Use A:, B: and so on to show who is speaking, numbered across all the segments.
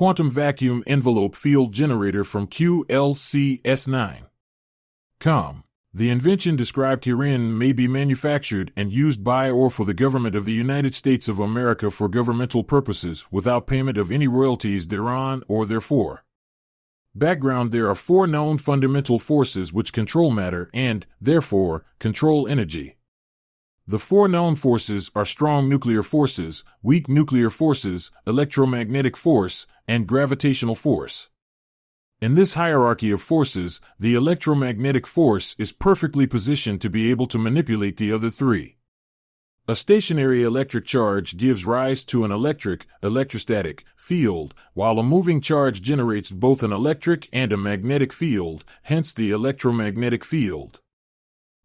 A: quantum vacuum envelope field generator from QLCS9. Com. The invention described herein may be manufactured and used by or for the government of the United States of America for governmental purposes without payment of any royalties thereon or therefor. Background: there are four known fundamental forces which control matter and, therefore, control energy. The four known forces are strong nuclear forces, weak nuclear forces, electromagnetic force, and gravitational force. In this hierarchy of forces, the electromagnetic force is perfectly positioned to be able to manipulate the other three. A stationary electric charge gives rise to an electrostatic field, while a moving charge generates both an electric and a magnetic field, hence the electromagnetic field.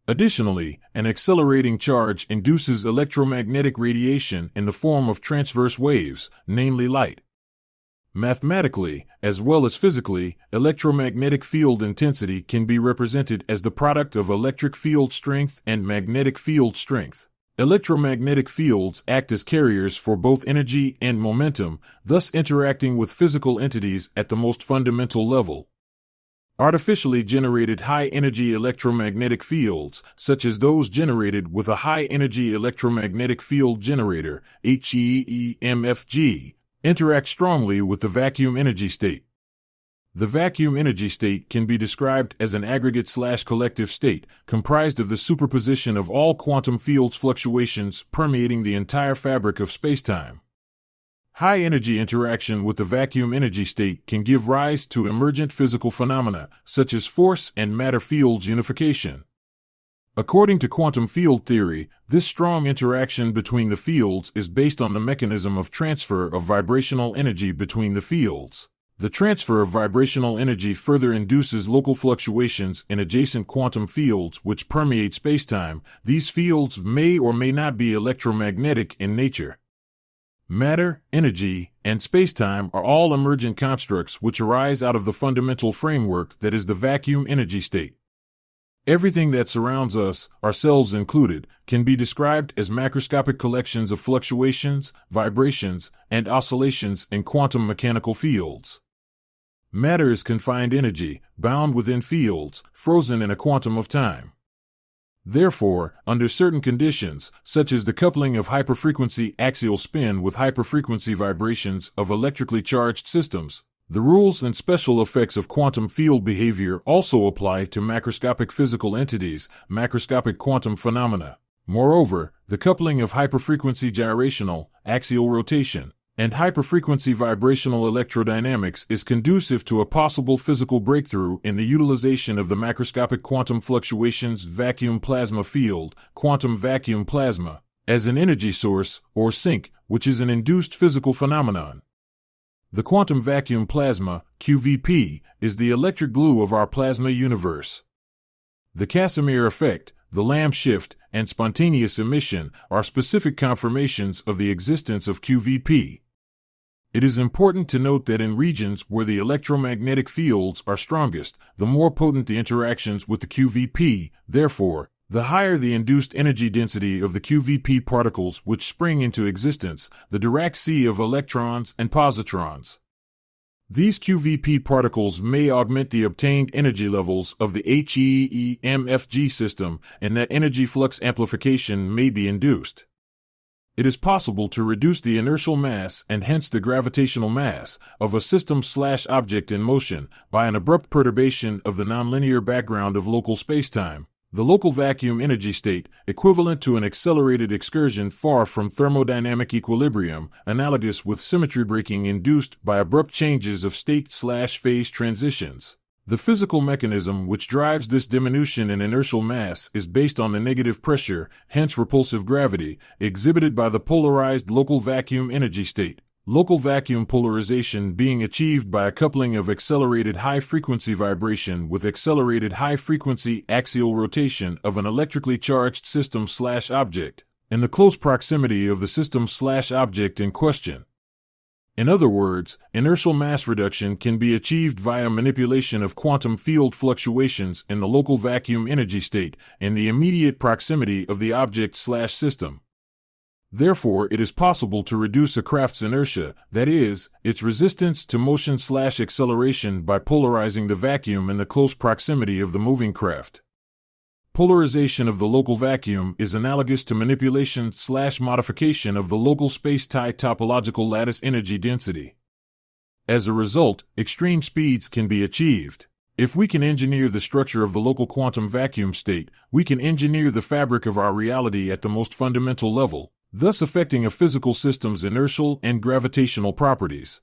A: Additionally, an accelerating charge induces electromagnetic radiation in the form of transverse waves, namely light. Mathematically, as well as physically, electromagnetic field intensity can be represented as the product of electric field strength and magnetic field strength. Electromagnetic fields act as carriers for both energy and momentum, thus interacting with physical entities at the most fundamental level. Artificially generated high-energy electromagnetic fields, such as those generated with a high-energy electromagnetic field generator, HEEMFG, interact strongly with the vacuum energy state. The vacuum energy state can be described as an aggregate/collective state, comprised of the superposition of all quantum fields fluctuations permeating the entire fabric of spacetime. High-energy interaction with the vacuum energy state can give rise to emergent physical phenomena, such as force and matter fields unification. According to quantum field theory, this strong interaction between the fields is based on the mechanism of transfer of vibrational energy between the fields. The transfer of vibrational energy further induces local fluctuations in adjacent quantum fields which permeate spacetime. These fields may or may not be electromagnetic in nature. Matter, energy, and spacetime are all emergent constructs which arise out of the fundamental framework that is the vacuum energy state. Everything that surrounds us, ourselves included, can be described as macroscopic collections of fluctuations, vibrations, and oscillations in quantum mechanical fields. Matter is confined energy, bound within fields, frozen in a quantum of time. Therefore, under certain conditions, such as the coupling of hyperfrequency axial spin with hyperfrequency vibrations of electrically charged systems, the rules and special effects of quantum field behavior also apply to macroscopic physical entities, macroscopic quantum phenomena. Moreover, the coupling of hyperfrequency gyrational, axial rotation, and hyperfrequency vibrational electrodynamics is conducive to a possible physical breakthrough in the utilization of the macroscopic quantum fluctuations vacuum plasma field, quantum vacuum plasma, as an energy source, or sink, which is an induced physical phenomenon. The quantum vacuum plasma, QVP, is the electric glue of our plasma universe. The Casimir effect, the Lamb shift, and spontaneous emission are specific confirmations of the existence of QVP. It is important to note that in regions where the electromagnetic fields are strongest, the more potent the interactions with the QVP, therefore, the higher the induced energy density of the QVP particles which spring into existence, the Dirac sea of electrons and positrons. These QVP particles may augment the obtained energy levels of the HEEMFG system, and that energy flux amplification may be induced. It is possible to reduce the inertial mass and hence the gravitational mass of a system/object in motion by an abrupt perturbation of the nonlinear background of local spacetime. The local vacuum energy state, equivalent to an accelerated excursion far from thermodynamic equilibrium, analogous with symmetry breaking induced by abrupt changes of state/phase transitions. The physical mechanism which drives this diminution in inertial mass is based on the negative pressure, hence repulsive gravity, exhibited by the polarized local vacuum energy state. Local vacuum polarization being achieved by a coupling of accelerated high-frequency vibration with accelerated high-frequency axial rotation of an electrically charged system/object, in the close proximity of the system/object in question. In other words, inertial mass reduction can be achieved via manipulation of quantum field fluctuations in the local vacuum energy state in the immediate proximity of the object/system. Therefore, it is possible to reduce a craft's inertia, that is, its resistance to motion/acceleration, by polarizing the vacuum in the close proximity of the moving craft. Polarization of the local vacuum is analogous to manipulation/modification of the local space-time topological lattice energy density. As a result, extreme speeds can be achieved. If we can engineer the structure of the local quantum vacuum state, we can engineer the fabric of our reality at the most fundamental level, thus affecting a physical system's inertial and gravitational properties.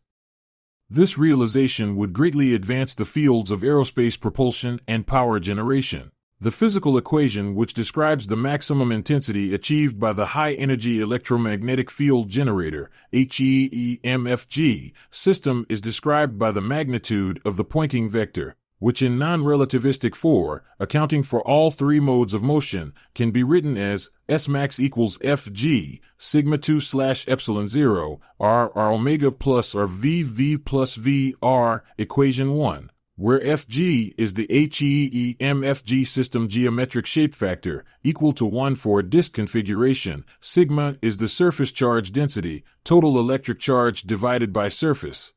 A: This realization would greatly advance the fields of aerospace propulsion and power generation. The physical equation which describes the maximum intensity achieved by the high-energy electromagnetic field generator (HEEMFG) system is described by the magnitude of the Poynting vector, which in non-relativistic form, accounting for all three modes of motion, can be written as S max equals Fg, sigma 2/epsilon 0, r omega plus or Vv plus V r, equation 1, where Fg is the HEEMFG system geometric shape factor, equal to 1 for a disk configuration, sigma is the surface charge density, total electric charge divided by surface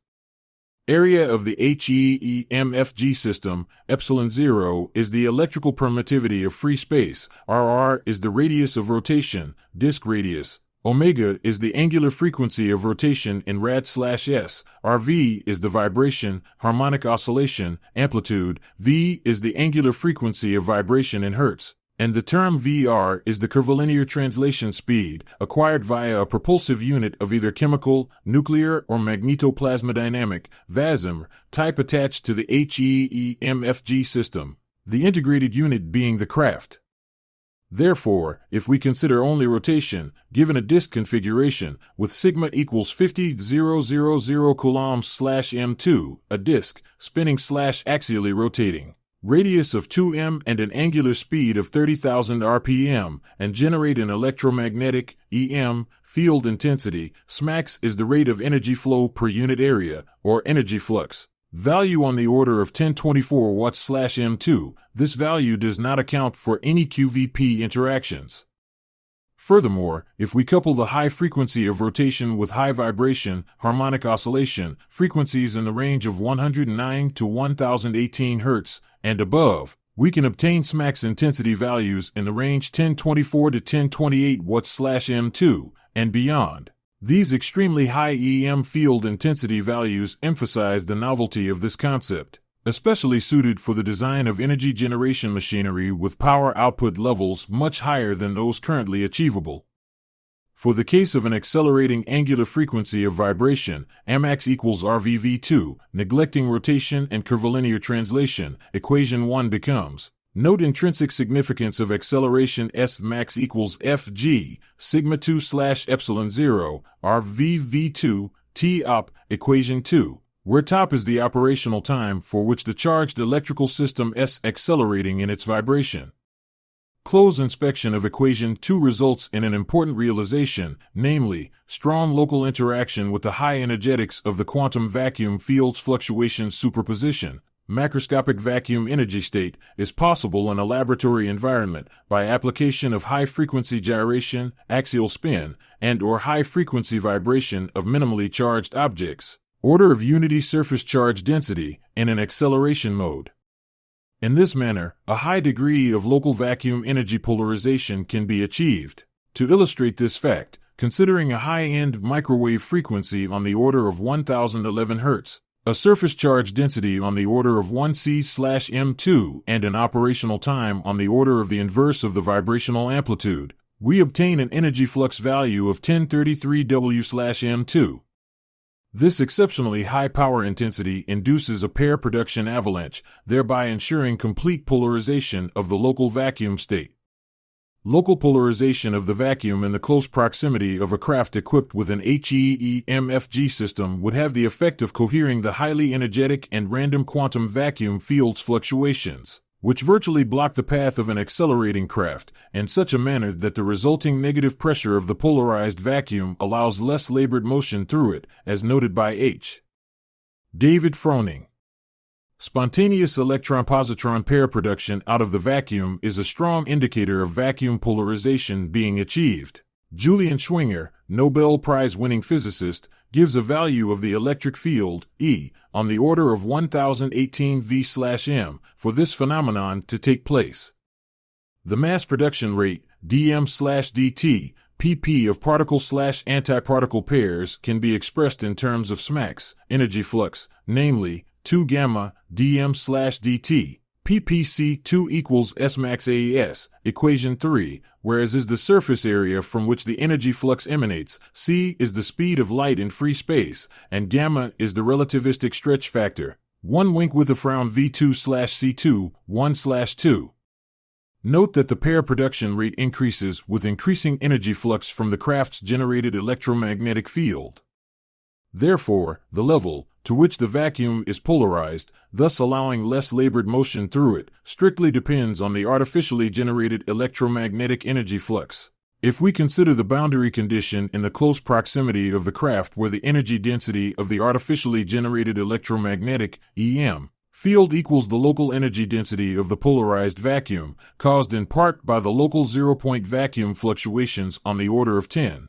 A: area of the HEEMFG system, epsilon 0 is the electrical permittivity of free space, rr is the radius of rotation, disk radius, omega is the angular frequency of rotation in rad/s, rv is the vibration, harmonic oscillation, amplitude, v is the angular frequency of vibration in hertz, and the term Vr is the curvilinear translation speed, acquired via a propulsive unit of either chemical, nuclear, or magnetoplasmodynamic (VASM) type attached to the HEEMFG system, the integrated unit being the craft. Therefore, if we consider only rotation, given a disk configuration, with sigma equals 50,000 coulombs/m2, a disk, spinning/axially rotating, radius of 2m and an angular speed of 30,000 rpm, and generate an electromagnetic, EM, field intensity, SMAX is the rate of energy flow per unit area, or energy flux, value on the order of 1024 watts/m2, this value does not account for any QVP interactions. Furthermore, if we couple the high frequency of rotation with high vibration, harmonic oscillation, frequencies in the range of 109 to 1018 Hz, and above, we can obtain SMAX intensity values in the range 1024 to 1028 watts/m2, and beyond. These extremely high EM field intensity values emphasize the novelty of this concept, especially suited for the design of energy generation machinery with power output levels much higher than those currently achievable. For the case of an accelerating angular frequency of vibration, Amax equals RVV2, neglecting rotation and curvilinear translation, equation 1 becomes, note intrinsic significance of acceleration S max equals Fg, sigma 2/epsilon 0, RVV2, T op, equation 2, where top is the operational time for which the charged electrical system S accelerating in its vibration. Close inspection of equation 2 results in an important realization, namely, strong local interaction with the high energetics of the quantum vacuum field's fluctuation superposition. Macroscopic vacuum energy state is possible in a laboratory environment by application of high-frequency gyration, axial spin, and/or high-frequency vibration of minimally charged objects, order of unity surface charge density, in an acceleration mode. In this manner, a high degree of local vacuum energy polarization can be achieved. To illustrate this fact, considering a high-end microwave frequency on the order of 1011 Hz, a surface charge density on the order of 1 C/m2, and an operational time on the order of the inverse of the vibrational amplitude, we obtain an energy flux value of 1033 W/m2. This exceptionally high power intensity induces a pair production avalanche, thereby ensuring complete polarization of the local vacuum state. Local polarization of the vacuum in the close proximity of a craft equipped with an HEEMFG system would have the effect of cohering the highly energetic and random quantum vacuum field's fluctuations, which virtually block the path of an accelerating craft, in such a manner that the resulting negative pressure of the polarized vacuum allows less labored motion through it, as noted by H. David Froning. Spontaneous electron-positron pair production out of the vacuum is a strong indicator of vacuum polarization being achieved. Julian Schwinger, Nobel Prize-winning physicist, gives a value of the electric field, E, on the order of 1018 V/m for this phenomenon to take place. The mass production rate, dm/dt, pp of particle/antiparticle pairs can be expressed in terms of SMAX, energy flux, namely, 2 gamma, dm/dt, ppc2 equals Smax equation 3, whereas is the surface area from which the energy flux emanates, c is the speed of light in free space, and gamma is the relativistic stretch factor, 1 wink with a frown v2/c2, 1/2. Note that the pair production rate increases with increasing energy flux from the craft's generated electromagnetic field. Therefore, the level to which the vacuum is polarized, thus allowing less labored motion through it, strictly depends on the artificially generated electromagnetic energy flux. If we consider the boundary condition in the close proximity of the craft where the energy density of the artificially generated electromagnetic EM field equals the local energy density of the polarized vacuum, caused in part by the local zero-point vacuum fluctuations on the order of 10-15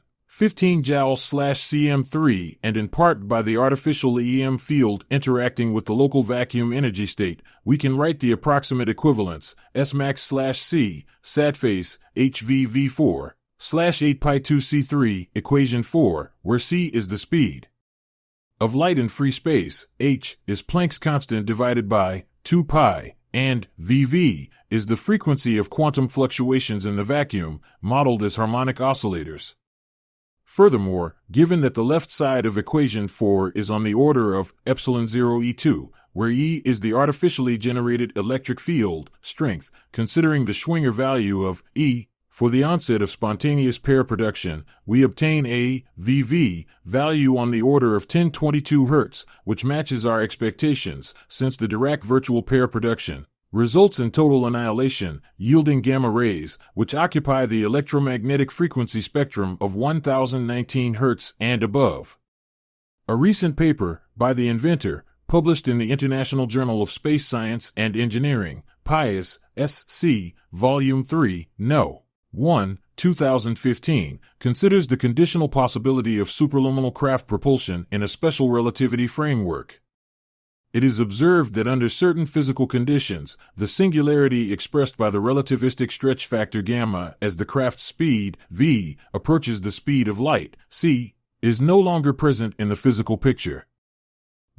A: joules/cm3 and in part by the artificial EM field interacting with the local vacuum energy state, we can write the approximate equivalence, Smax/c, satface, HV/8π2c3, equation 4, where c is the speed of light in free space, h is Planck's constant divided by 2 pi, and Vv is the frequency of quantum fluctuations in the vacuum, modeled as harmonic oscillators. Furthermore, given that the left side of equation 4 is on the order of ε0 where E is the artificially generated electric field strength, considering the Schwinger value of E for the onset of spontaneous pair production, we obtain a Vv value on the order of 1022 Hz, which matches our expectations, since the Dirac virtual pair production results in total annihilation, yielding gamma rays, which occupy the electromagnetic frequency spectrum of 1019 Hz and above. A recent paper, by the inventor, published in the International Journal of Space Science and Engineering, Pius, S.C., Volume 3, No. 1, 2015, considers the conditional possibility of superluminal craft propulsion in a special relativity framework. It is observed that under certain physical conditions, the singularity expressed by the relativistic stretch factor gamma as the craft's speed, v, approaches the speed of light, c, is no longer present in the physical picture.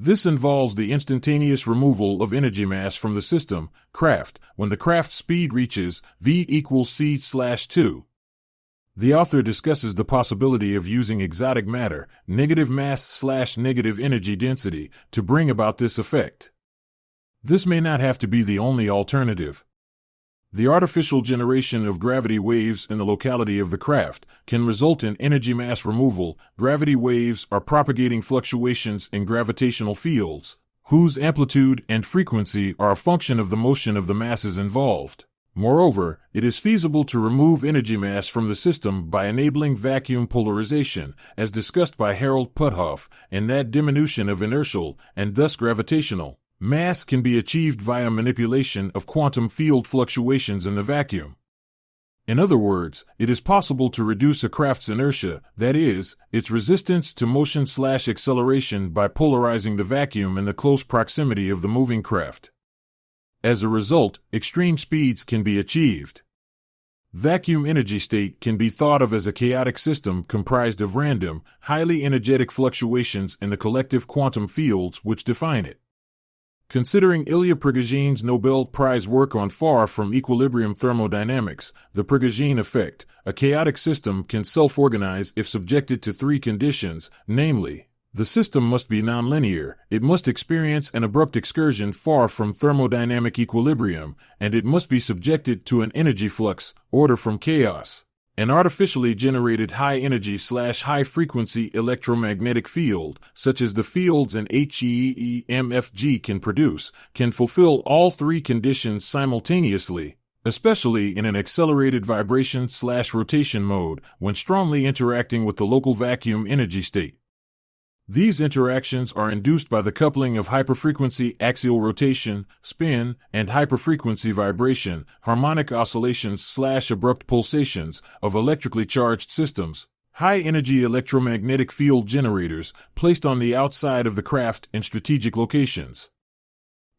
A: This involves the instantaneous removal of energy mass from the system, craft, when the craft speed reaches v equals c/2. The author discusses the possibility of using exotic matter, negative mass/negative energy density, to bring about this effect. This may not have to be the only alternative. The artificial generation of gravity waves in the locality of the craft can result in energy mass removal. Gravity waves are propagating fluctuations in gravitational fields, whose amplitude and frequency are a function of the motion of the masses involved. Moreover, it is feasible to remove energy mass from the system by enabling vacuum polarization, as discussed by Harold Puthoff, and that diminution of inertial, and thus gravitational, mass can be achieved via manipulation of quantum field fluctuations in the vacuum. In other words, it is possible to reduce a craft's inertia, that is, its resistance to motion/acceleration, by polarizing the vacuum in the close proximity of the moving craft. As a result, extreme speeds can be achieved. Vacuum energy state can be thought of as a chaotic system comprised of random, highly energetic fluctuations in the collective quantum fields which define it. Considering Ilya Prigoghine's Nobel Prize work on far from equilibrium thermodynamics, the Prigogine effect, a chaotic system can self-organize if subjected to three conditions, namely, the system must be nonlinear, it must experience an abrupt excursion far from thermodynamic equilibrium, and it must be subjected to an energy flux, order from chaos. An artificially generated high-energy/high-frequency electromagnetic field, such as the fields an HEEMFG can produce, can fulfill all three conditions simultaneously, especially in an accelerated vibration/rotation mode when strongly interacting with the local vacuum energy state. These interactions are induced by the coupling of hyperfrequency axial rotation, spin, and hyperfrequency vibration, harmonic oscillations/abrupt pulsations of electrically charged systems, high-energy electromagnetic field generators placed on the outside of the craft in strategic locations.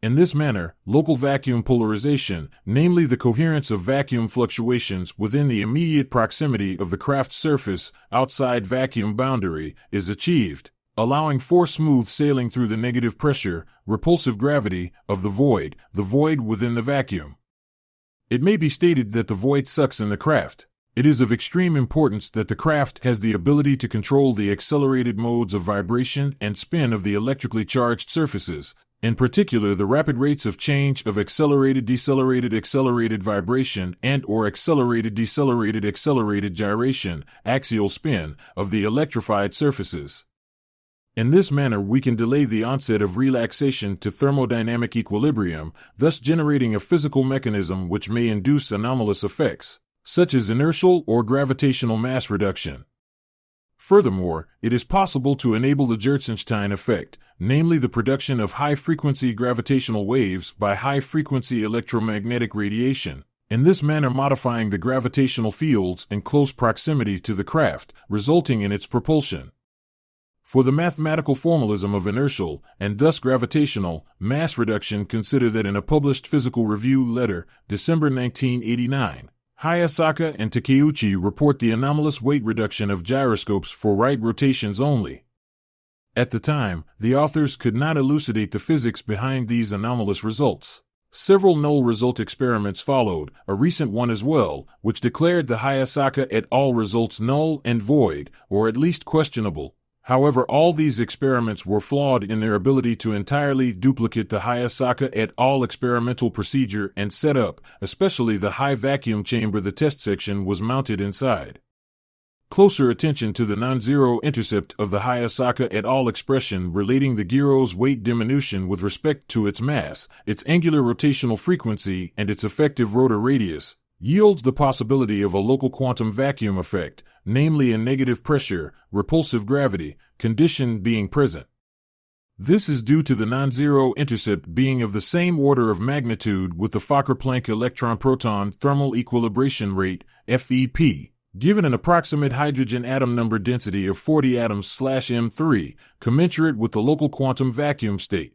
A: In this manner, local vacuum polarization, namely the coherence of vacuum fluctuations within the immediate proximity of the craft's surface outside vacuum boundary, is achieved, allowing for smooth sailing through the negative pressure, repulsive gravity, of the void within the vacuum. It may be stated that the void sucks in the craft. It is of extreme importance that the craft has the ability to control the accelerated modes of vibration and spin of the electrically charged surfaces, in particular the rapid rates of change of accelerated vibration and/or accelerated gyration, axial spin, of the electrified surfaces. In this manner we can delay the onset of relaxation to thermodynamic equilibrium, thus generating a physical mechanism which may induce anomalous effects, such as inertial or gravitational mass reduction. Furthermore, it is possible to enable the Jertzenstein effect, namely the production of high-frequency gravitational waves by high-frequency electromagnetic radiation, in this manner modifying the gravitational fields in close proximity to the craft, resulting in its propulsion. For the mathematical formalism of inertial, and thus gravitational, mass reduction, consider that in a published Physical Review letter, December 1989, Hayasaka and Takeuchi report the anomalous weight reduction of gyroscopes for right rotations only. At the time, the authors could not elucidate the physics behind these anomalous results. Several null result experiments followed, a recent one as well, which declared the Hayasaka et al. Results null and void, or at least questionable. However, all these experiments were flawed in their ability to entirely duplicate the Hayasaka et al. Experimental procedure and setup, especially the high vacuum chamber the test section was mounted inside. Closer attention to the non-zero intercept of the Hayasaka et al. Expression relating the gyro's weight diminution with respect to its mass, its angular rotational frequency, and its effective rotor radius, yields the possibility of a local quantum vacuum effect, namely a negative pressure, repulsive gravity, condition being present. This is due to the non-zero intercept being of the same order of magnitude with the Fokker-Planck electron-proton thermal equilibration rate, FEP, given an approximate hydrogen atom number density of 40 atoms/m3, commensurate with the local quantum vacuum state.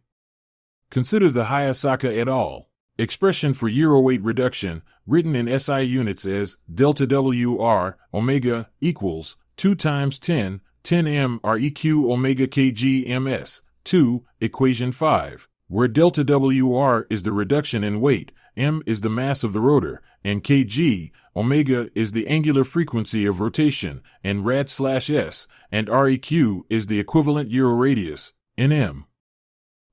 A: Consider the Hayasaka et al. Expression for gyro weight reduction, written in SI units as delta WR omega equals 2 times 10 m ReQ omega kg ms, 2, equation 5, where delta WR is the reduction in weight, m is the mass of the rotor, and kg, omega is the angular frequency of rotation, and rad/s, and ReQ is the equivalent gyro radius, nm.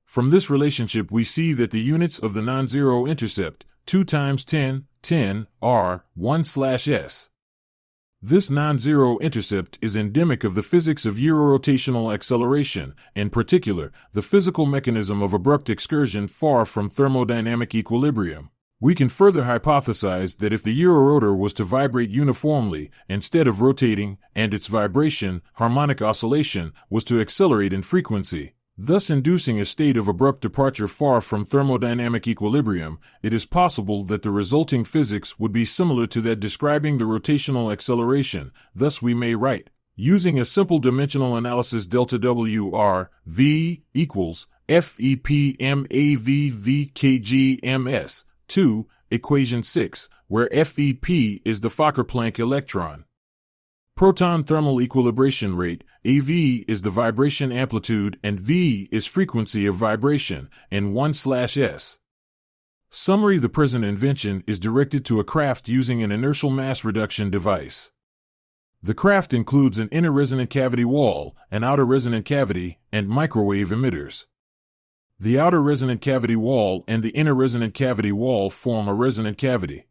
A: From this relationship we see that the units of the non-zero intercept, 2 times 10 are 1/s. This non-zero intercept is endemic of the physics of eurorotational acceleration, in particular, the physical mechanism of abrupt excursion far from thermodynamic equilibrium. We can further hypothesize that if the eurorotor was to vibrate uniformly, instead of rotating, and its vibration, harmonic oscillation, was to accelerate in frequency, thus inducing a state of abrupt departure far from thermodynamic equilibrium, it is possible that the resulting physics would be similar to that describing the rotational acceleration. Thus we may write, using a simple dimensional analysis, delta WR, V equals FEP MAV V kg ms, 2, equation 6, where FEP is the Fokker-Planck electron. Proton thermal equilibration rate, AV, is the vibration amplitude and V is frequency of vibration, and 1/s. Summary: the present invention is directed to a craft using an inertial mass reduction device. The craft includes an inner resonant cavity wall, an outer resonant cavity, and microwave emitters. The outer resonant cavity wall and the inner resonant cavity wall form a resonant cavity.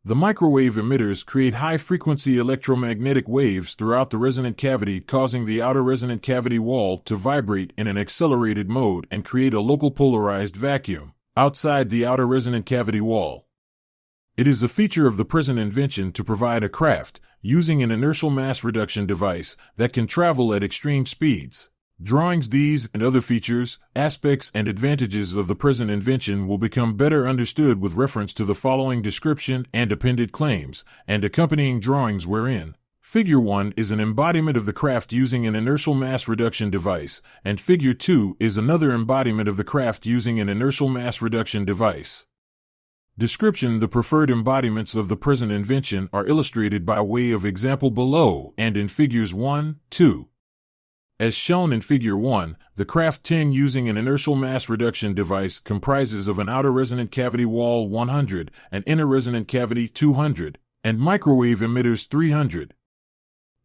A: The microwave emitters create high-frequency electromagnetic waves throughout the resonant cavity, causing the outer resonant cavity wall to vibrate in an accelerated mode and create a local polarized vacuum outside the outer resonant cavity wall. It is a feature of the present invention to provide a craft, using an inertial mass reduction device, that can travel at extreme speeds. Drawings these and other features, aspects, and advantages of the present invention will become better understood with reference to the following description and appended claims, and accompanying drawings wherein. Figure 1 is an embodiment of the craft using an inertial mass reduction device, and Figure 2 is another embodiment of the craft using an inertial mass reduction device. Description: the preferred embodiments of the present invention are illustrated by way of example below and in Figures 1, 2. As shown in Figure 1, the craft 10 using an inertial mass reduction device comprises of an outer resonant cavity wall 100, an inner resonant cavity 200, and microwave emitters 300.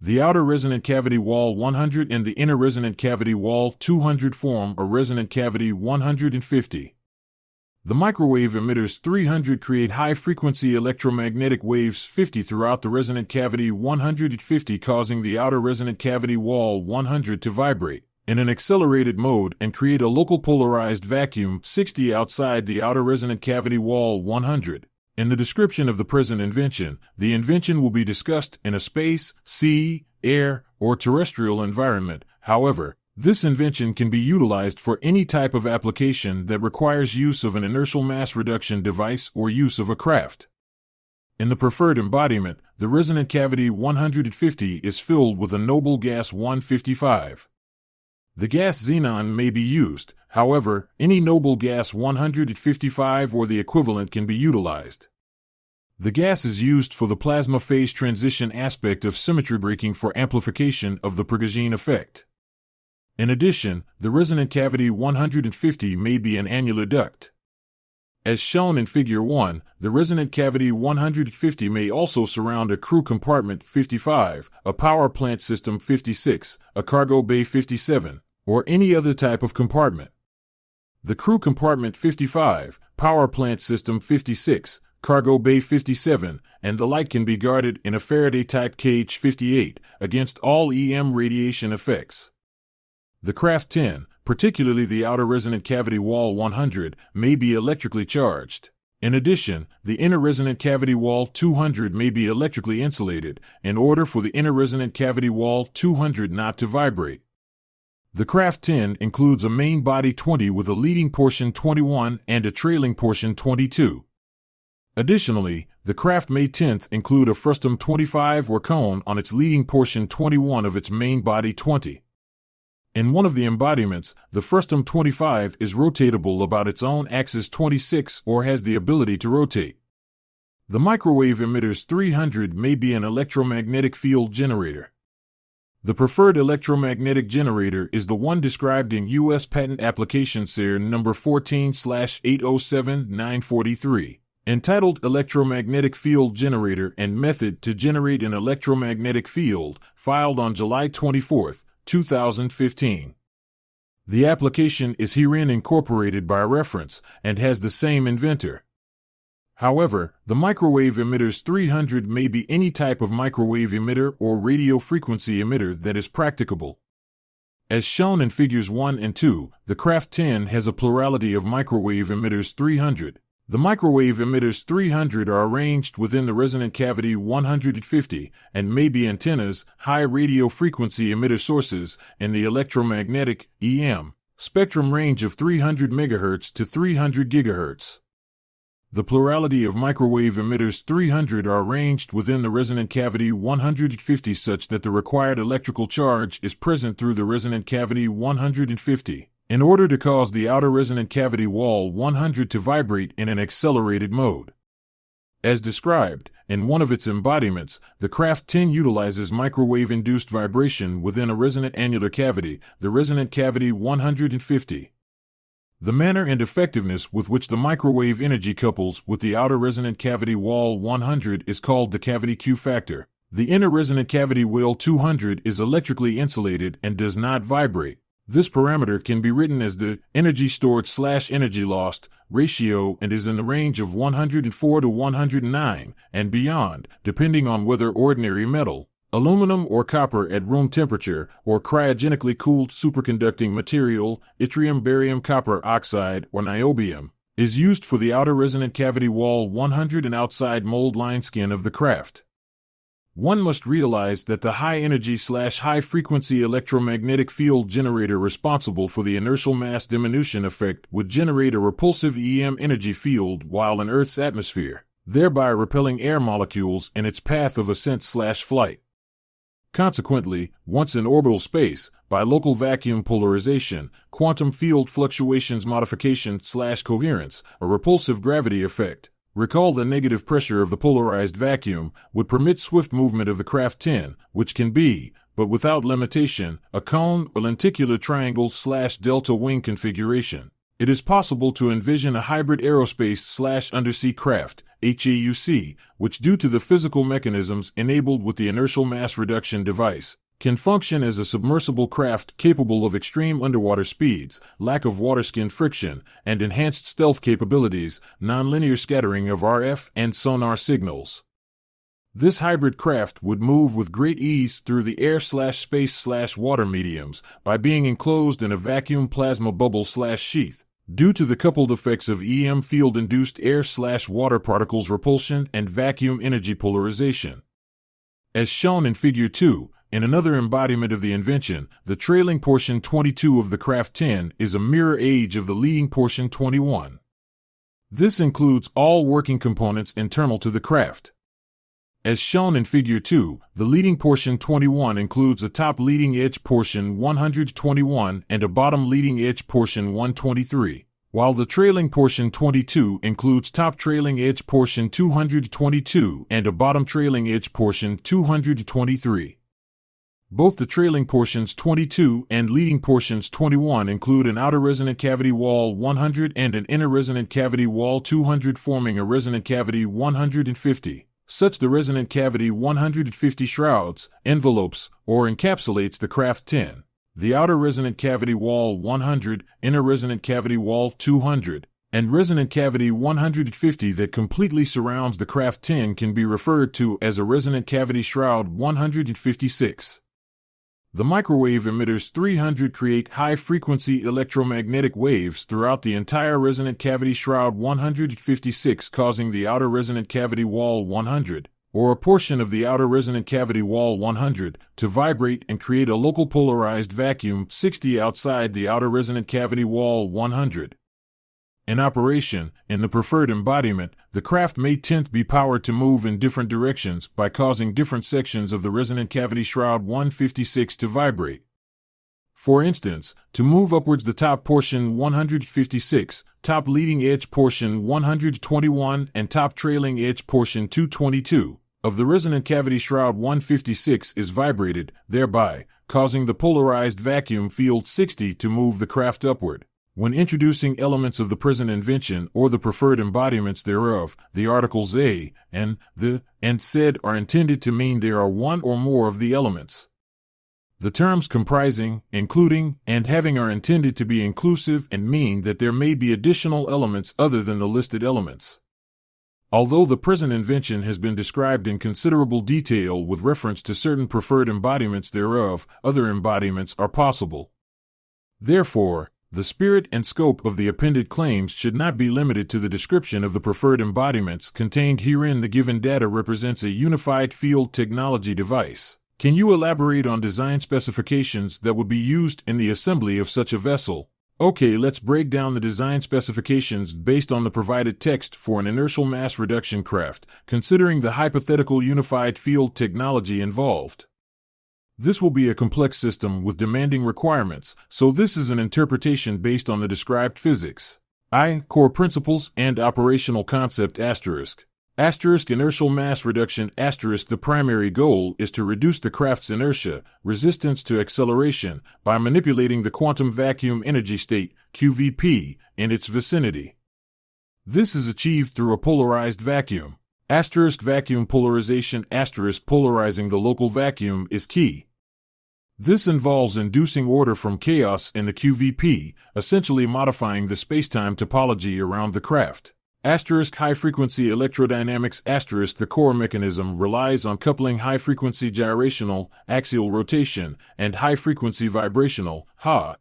A: The outer resonant cavity wall 100 and the inner resonant cavity wall 200 form a resonant cavity 150. The microwave emitters 300 create high-frequency electromagnetic waves 50 throughout the resonant cavity 150, causing the outer resonant cavity wall 100 to vibrate in an accelerated mode and create a local polarized vacuum 60 outside the outer resonant cavity wall 100. In the description of the present invention, the invention will be discussed in a space, sea, air, or terrestrial environment. However, this invention can be utilized for any type of application that requires use of an inertial mass reduction device or use of a craft. In the preferred embodiment, the resonant cavity 150 is filled with a noble gas 155. The gas xenon may be used, however, any noble gas 155 or the equivalent can be utilized. The gas is used for the plasma phase transition aspect of symmetry breaking for amplification of the Prigogine effect. In addition, the resonant cavity 150 may be an annular duct. As shown in Figure 1, the resonant cavity 150 may also surround a crew compartment 55, a power plant system 56, a cargo bay 57, or any other type of compartment. The crew compartment 55, power plant system 56, cargo bay 57, and the like can be guarded in a Faraday-type cage 58 against all EM radiation effects. The craft 10, particularly the outer resonant cavity wall 100, may be electrically charged. In addition, the inner resonant cavity wall 200 may be electrically insulated in order for the inner resonant cavity wall 200 not to vibrate. The craft 10 includes a main body 20 with a leading portion 21 and a trailing portion 22. Additionally, the craft may 10th include a frustum 25 or cone on its leading portion 21 of its main body 20. In one of the embodiments, the frustum 25 is rotatable about its own axis 26 or has the ability to rotate. The microwave emitters 300 may be an electromagnetic field generator. The preferred electromagnetic generator is the one described in U.S. Patent Application SER number 14/807943, entitled Electromagnetic Field Generator and Method to Generate an Electromagnetic Field, filed on July 24, 2015. The application is herein incorporated by reference and has the same inventor. However, the microwave emitters 300 may be any type of microwave emitter or radio frequency emitter that is practicable. As shown in Figures 1 and 2, the craft 10 has a plurality of microwave emitters 300. The microwave emitters 300 are arranged within the resonant cavity 150 and may be antennas, high radio frequency emitter sources, and the electromagnetic EM spectrum range of 300 MHz to 300 GHz. The plurality of microwave emitters 300 are arranged within the resonant cavity 150 such that the required electrical charge is present through the resonant cavity 150. In order to cause the outer resonant cavity wall 100 to vibrate in an accelerated mode. As described, in one of its embodiments, the craft 10 utilizes microwave-induced vibration within a resonant annular cavity, the resonant cavity 150. The manner and effectiveness with which the microwave energy couples with the outer resonant cavity wall 100 is called the cavity Q factor. The inner resonant cavity wall 200 is electrically insulated and does not vibrate. This parameter can be written as the energy stored/energy lost ratio and is in the range of 104 to 109 and beyond, depending on whether ordinary metal, aluminum or copper at room temperature, or cryogenically cooled superconducting material, yttrium barium copper oxide or niobium, is used for the outer resonant cavity wall 100 and outside mold line skin of the craft. One must realize that the high-energy/high-frequency electromagnetic field generator responsible for the inertial mass diminution effect would generate a repulsive EM energy field while in Earth's atmosphere, thereby repelling air molecules in its path of ascent/flight. Consequently, once in orbital space, by local vacuum polarization, quantum field fluctuations modification/coherence, a repulsive gravity effect, recall the negative pressure of the polarized vacuum, would permit swift movement of the craft 10, which can be, but without limitation, a cone or lenticular triangle/delta wing configuration. It is possible to envision a hybrid aerospace/undersea craft, HAUC, which due to the physical mechanisms enabled with the inertial mass reduction device, can function as a submersible craft capable of extreme underwater speeds, lack of waterskin friction, and enhanced stealth capabilities, nonlinear scattering of RF and sonar signals. This hybrid craft would move with great ease through the air/space/water mediums by being enclosed in a vacuum plasma bubble/sheath, due to the coupled effects of EM field-induced air/water particles repulsion and vacuum energy polarization. As shown in Figure 2, in another embodiment of the invention, the trailing portion 22 of the craft 10 is a mirror age of the leading portion 21. This includes all working components internal to the craft. As shown in Figure 2, the leading portion 21 includes a top leading edge portion 121 and a bottom leading edge portion 123, while the trailing portion 22 includes top trailing edge portion 222 and a bottom trailing edge portion 223. Both the trailing portions 22 and leading portions 21 include an outer resonant cavity wall 100 and an inner resonant cavity wall 200 forming a resonant cavity 150. Such the resonant cavity 150 shrouds, envelopes, or encapsulates the craft 10. The outer resonant cavity wall 100, inner resonant cavity wall 200, and resonant cavity 150 that completely surrounds the craft 10 can be referred to as a resonant cavity shroud 156. The microwave emitters 300 create high-frequency electromagnetic waves throughout the entire resonant cavity shroud 156, causing the outer resonant cavity wall 100, or a portion of the outer resonant cavity wall 100, to vibrate and create a local polarized vacuum 60 outside the outer resonant cavity wall 100. In operation, in the preferred embodiment, the craft may tend to be powered to move in different directions by causing different sections of the resonant cavity shroud 156 to vibrate. For instance, to move upwards the top portion 156, top leading edge portion 121 and top trailing edge portion 222 of the resonant cavity shroud 156 is vibrated, thereby causing the polarized vacuum field 60 to move the craft upward. When introducing elements of the present invention or the preferred embodiments thereof, the articles a, and, the, and said are intended to mean there are one or more of the elements. The terms comprising, including, and having are intended to be inclusive and mean that there may be additional elements other than the listed elements. Although the present invention has been described in considerable detail with reference to certain preferred embodiments thereof, other embodiments are possible. Therefore, the spirit and scope of the appended claims should not be limited to the description of the preferred embodiments contained herein. The given data represents a unified field technology device. Can you elaborate on design specifications that would be used in the assembly of such a vessel? Okay, let's break down the design specifications based on the provided text for an inertial mass reduction craft, considering the hypothetical unified field technology involved. This will be a complex system with demanding requirements, so this is an interpretation based on the described physics. Core principles and operational concept inertial mass reduction the primary goal is to reduce the craft's inertia, resistance to acceleration, by manipulating the quantum vacuum energy state, QVP, in its vicinity. This is achieved through a polarized vacuum. Vacuum polarization polarizing the local vacuum is key. This involves inducing order from chaos in the QVP, essentially modifying the spacetime topology around the craft. High-frequency electrodynamics the core mechanism relies on coupling high-frequency gyrational, axial rotation, and high-frequency vibrational, HA,